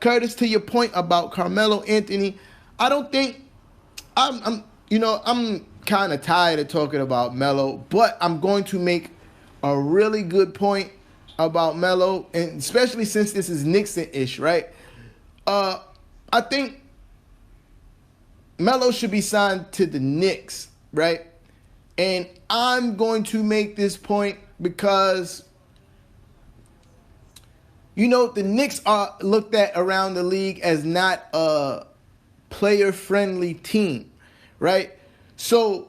Curtis, to your point about Carmelo Anthony, I don't think I'm kind of tired of talking about Melo, but I'm going to make a really good point about Melo, and especially since this is Knicks N Ish, right? I think Melo should be signed to the Knicks, right? And I'm going to make this point because, the Knicks are looked at around the league as not a player-friendly team, right? So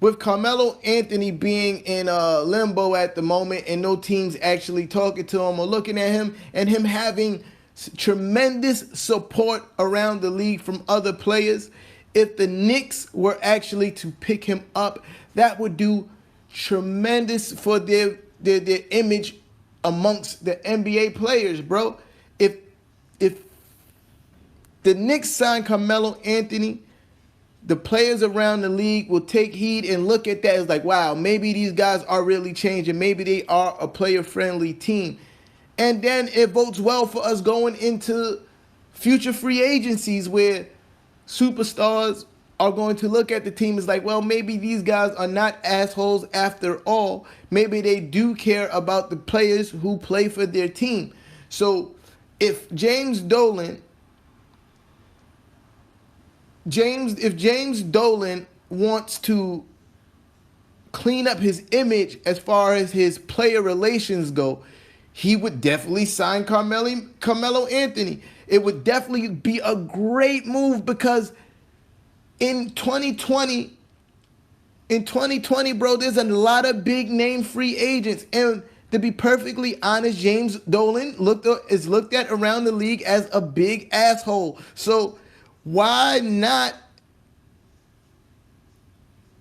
with Carmelo Anthony being in limbo at the moment and no teams actually talking to him or looking at him, and him having tremendous support around the league from other players, if the Knicks were actually to pick him up, that would do tremendous for their image amongst the NBA players, bro. If the Knicks sign Carmelo Anthony, the players around the league will take heed and look at that as like, wow, maybe these guys are really changing. Maybe they are a player-friendly team. And then it votes well for us going into future free agencies where superstars are going to look at the team as like, well, maybe these guys are not assholes after all. Maybe they do care about the players who play for their team. So if James Dolan wants to clean up his image as far as his player relations go, he would definitely sign Carmelo Anthony. It would definitely be a great move because in 2020, bro, there's a lot of big name free agents. And to be perfectly honest, James Dolan is looked at around the league as a big asshole. So why not?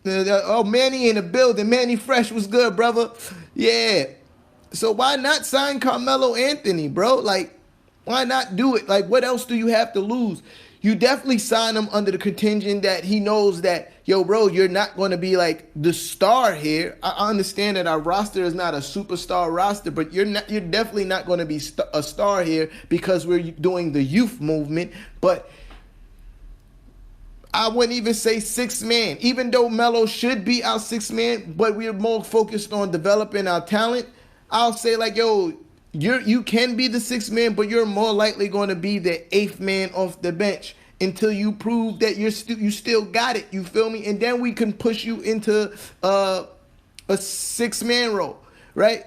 Oh, Manny in the building. Manny Fresh was good, brother. Yeah. So why not sign Carmelo Anthony, bro? Like, why not do it? Like, what else do you have to lose? You definitely sign him under the contingent that he knows that, yo, bro, you're not going to be like the star here. I understand that our roster is not a superstar roster, but you're definitely not going to be a star here because we're doing the youth movement. But I wouldn't even say sixth man, even though Melo should be our sixth man, but we're more focused on developing our talent. I'll say like, yo, you can be the sixth man, but you're more likely going to be the eighth man off the bench until you prove that you still got it. You feel me? And then we can push you into a six-man role, right?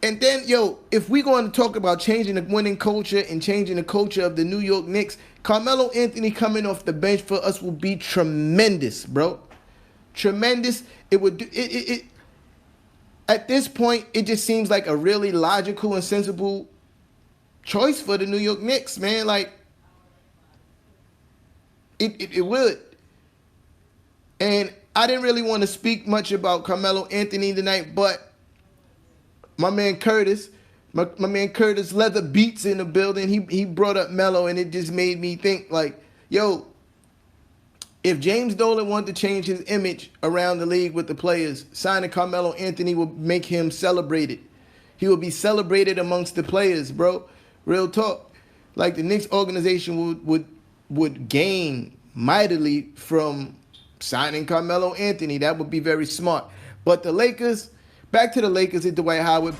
And then, yo, if we're going to talk about changing the winning culture and changing the culture of the New York Knicks, Carmelo Anthony coming off the bench for us will be tremendous, bro. Tremendous. It would do it. At this point, it just seems like a really logical and sensible choice for the New York Knicks, man. Like, it would. And I didn't really want to speak much about Carmelo Anthony tonight, but my man Curtis, my man Curtis Leather Beats in the building, he brought up Melo, and it just made me think like, yo, if James Dolan wanted to change his image around the league with the players, signing Carmelo Anthony will make him celebrated. He will be celebrated amongst the players, bro. Real talk. Like the Knicks organization would gain mightily from signing Carmelo Anthony. That would be very smart. But the Lakers, back to the Lakers and Dwight Howard.